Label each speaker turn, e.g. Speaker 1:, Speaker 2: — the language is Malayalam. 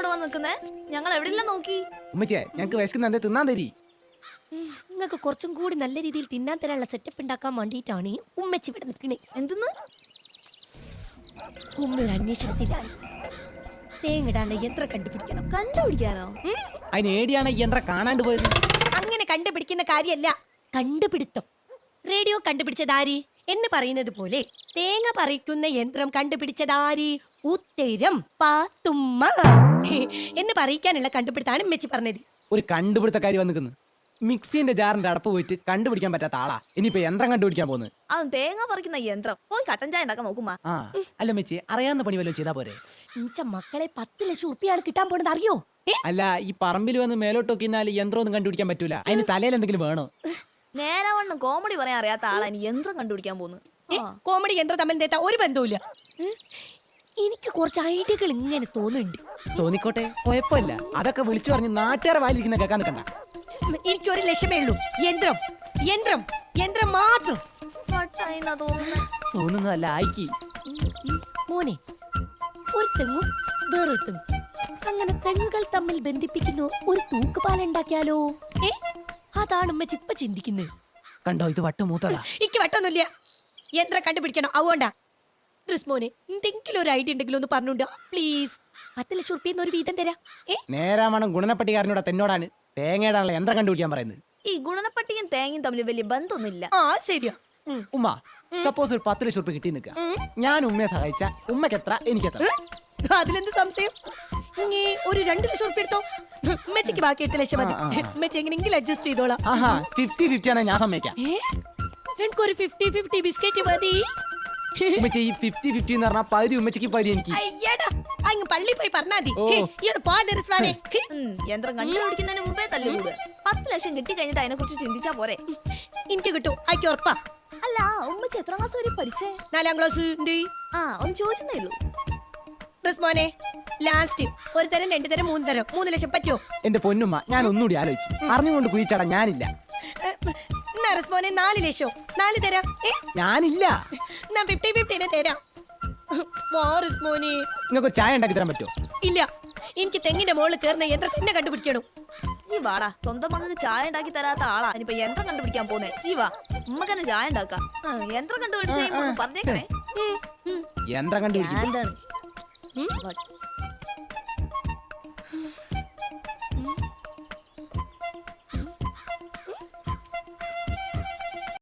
Speaker 1: ഇവിടെ വന്ന് നിൽക്കുന്നേ? ഞങ്ങൾ എവിടെയെല്ലാം നോക്കി.
Speaker 2: ഉമ്മച്ചേ ഞങ്ങക്ക് വിശക്കുന്ന തിന്നാൻ തരി.
Speaker 3: നിങ്ങൾക്ക് കുറച്ചും കൂടി നല്ല രീതിയിൽ തിന്നാൻ തരാനുള്ള സെറ്റപ്പ് ഉണ്ടാക്കാൻ വേണ്ടിയിട്ടാണ് ഈ ഉമ്മച്ചി ഇവിടെ നിൽക്കണേ.
Speaker 1: എന്തെന്ന്?
Speaker 3: ഉമ്മ ഒരു അന്വേഷണത്തിലാണ്. തേങ്ങിടാനുള്ള യന്ത്രം കണ്ടുപിടിക്കണം.
Speaker 1: കണ്ടുപിടിക്കാനോ?
Speaker 2: അതിന് ഏടിയാണ് ഈ യന്ത്രം കാണാണ്ട് പോയത്?
Speaker 3: അങ്ങനെ കണ്ടുപിടിക്കുന്ന കാര്യമല്ല, കണ്ടുപിടുത്തം. റേഡിയോ കണ്ടുപിടിച്ചതാരി എന്ന് പറയുന്നത് പോലെ തേങ്ങ പറിക്കുന്ന യന്ത്രം കണ്ടുപിടിച്ചതാരി? ഉത്തരം പാത്തുമ്മ എന്ന് പറയിക്കാനുള്ള കണ്ടുപിടുത്താണ് ഉമ്മച്ചി പറഞ്ഞത്.
Speaker 2: ഒരു കണ്ടുപിടുത്തക്കാരി വന്നിക്കുന്നു. മിക്സിന്റെ ജാറിന്റെ അടപ്പ് പോയിട്ട് കണ്ടുപിടിക്കാൻ പറ്റാത്ത ആളാ ഇനിയിപ്പോ യന്ത്രം കണ്ടുപിടിക്കാൻ പോകുന്നത്.
Speaker 1: അത് തേങ്ങ പറിക്കുന്ന യന്ത്രം. പോയി കട്ടൻ ചായ ഉണ്ടാക്കാൻ നോക്കുമ്പോ.
Speaker 2: ആ അല്ല മെച്ചി, അറിയാവുന്ന പണി വല്ലതും ചെയ്താ പോരെ?
Speaker 3: മക്കളെ 10 ലക്ഷം ഉറുപ്പിയാണ് കിട്ടാൻ പോണത്, അറിയോ?
Speaker 2: അല്ല ഈ പറമ്പിൽ വന്ന് മേലോട്ട് നോക്കിയാൽ യന്ത്രം ഒന്നും കണ്ടുപിടിക്കാൻ പറ്റൂല. അതിന് തലയിൽ എന്തെങ്കിലും വേണോ?
Speaker 1: നേരവണ്ണം കോമഡി പറയാൻ അറിയാത്ത ആളാ ഇനി യന്ത്രം കണ്ടുപിടിക്കാൻ പോകുന്നു.
Speaker 3: കോമഡി യന്ത്രം തമ്മിൽ തേത്താ ഒരു ബന്ധവുമില്ല. എനിക്ക് കുറച്ച് ഐഡിയകൾ ഇങ്ങനെ തോന്നുന്നുണ്ട്.
Speaker 2: തോന്നിക്കോട്ടെ, കുഴപ്പമില്ല. അതൊക്കെ വിളിച്ചു പറഞ്ഞ് നാട്ടുകാരെ വായിലിരിക്കുന്ന കേൾക്കാൻ നിൽക്കണ്ട.
Speaker 3: എനിക്കൊരു ലക്ഷ്യമേ ഉള്ളൂ. യന്ത്രം യന്ത്രം യന്ത്രം മാത്രം.
Speaker 2: തോന്നുന്നതല്ല ആയിക്ക്.
Speaker 3: മോനെ, ഒരു തെങ്ങും വേറൊരു തെങ്ങും, അങ്ങനെ തെങ്ങുകൾ തമ്മിൽ ബന്ധിപ്പിക്കുന്നു ഒരു തൂക്കുപാലുണ്ടാക്കിയാലോ? അതാണ് ഉമ്മച്ചി ഇപ്പൊ ചിന്തിക്കുന്നത്.
Speaker 2: കണ്ടോ, ഇത് വട്ടുമൂത്തതാ.
Speaker 3: എനിക്ക് വട്ടൊന്നുമില്ല. യന്ത്രം കണ്ടുപിടിക്കണം. അതുകൊണ്ടാ മോനെ, എന്തെങ്കിലും ഒരു ഐഡിയ ഉണ്ടെങ്കിലും ഒന്ന് പറഞ്ഞുണ്ടോ പ്ലീസ്. 10 ലക്ഷം ഉറുപ്പിന്ന് ഒരു വീതം തരാം.
Speaker 2: നേരാവണം ഗുണനപ്പട്ടികാരനോട് തന്നോടാണ് തേങ്ങയുടെ യന്ത്രം കണ്ടുപിടിക്കാൻ പറയുന്നത്.
Speaker 1: ഈ ഗുണനപ്പട്ടിയും തേങ്ങയും തമ്മിൽ വലിയ ബന്ധമൊന്നുമില്ല.
Speaker 3: ആ ശരിയാ.
Speaker 2: ഉമ്മ സപ്പോസ് ഒരു 10 ലക്ഷം ഉറുപ്പ് കിട്ടി നിൽക്കുക. ഞാൻ ഉമ്മയെ സഹായിച്ച ഉമ്മക്ക് എത്ര, എനിക്ക് എത്ര?
Speaker 3: അതിലെന്ത് സംശയം? നീ ഒരു 2 ലക്ഷം ഉറുപ്പ് എടുത്തോ. ഉമ്മച്ചിക്ക് ബാക്കി 8 ലക്ഷം മതി. ഉമ്മച്ചി എങ്ങനെയെങ്കിലും അഡ്ജസ്റ്റ് ചെയ്തോളാം.
Speaker 2: 50-50 ആണ് ഞാൻ സമ്മതിക്കാം.
Speaker 3: എനിക്കൊരു 50-50 ബിസ്ക്കറ്റ് മതി.
Speaker 2: ഉമ്മച്ചി ഈ 50-50 എന്ന് പറഞ്ഞാൽ പകുതി ഉമ്മച്ചിക്ക് പകുതി എനിക്ക്.
Speaker 3: അയ്യടാ, അങ്ങ് പള്ളി പോയി പറഞ്ഞാ മതി.
Speaker 1: യന്ത്രം കണ്ടുപിടിക്കുന്നതിന് മുമ്പേ തല്ലുകൂടുക. 10 ലക്ഷം കിട്ടി കഴിഞ്ഞിട്ട് അതിനെ കുറിച്ച് ചിന്തിച്ചാ പോരെ?
Speaker 3: എനിക്ക് കിട്ടും, അയക്ക് ഉറപ്പാ.
Speaker 1: അല്ല ഉമ്മച്ചി എത്ര ക്ലാസ് വരെ പഠിച്ചേ?
Speaker 3: 4ാം ക്ലാസ്.
Speaker 1: ഒന്ന് ചോദിച്ചതേ ഉള്ളൂ.
Speaker 3: മോനെ, ലാസ്റ്റ് 1 തരം 2 തരം 3 തരം 3 ലക്ഷം പറ്റുമോ?
Speaker 2: എന്റെ പൊന്നുമ്മ, ഞാൻ ഒന്നുകൂടി ആലോചിച്ചു. അറിഞ്ഞുകൊണ്ട് കുഴിച്ചാടാ ഞാനില്ല.
Speaker 3: മോനെ 4 ലക്ഷം 4 തരാം.
Speaker 2: ഞാനില്ല.
Speaker 3: 50-50 തരാം. മോനെ,
Speaker 2: നിങ്ങൾക്ക് ചായ ഉണ്ടാക്കി തരാൻ പറ്റുമോ?
Speaker 3: ഇല്ല, എനിക്ക് തെങ്ങിന്റെ മുകളിൽ കയറുന്ന യന്ത്രം തന്നെ കണ്ടുപിടിക്കണം.
Speaker 1: ഈ വാടാ, സ്വന്തം മകൾക്ക് ചായ ഉണ്ടാക്കി തരാത്ത ആളാ ഇനിയിപ്പൊ യന്ത്രം കണ്ടുപിടിക്കാൻ പോന്നേ. ഈ വാ, ഉമ്മക്കന്നെ ചായ ഉണ്ടാക്കാം. യന്ത്രം കണ്ടുപിടിച്ച് പറഞ്ഞേക്കണേ.
Speaker 2: യന്ത്രം കണ്ടുപിടിക്കും.
Speaker 1: എന്താണ്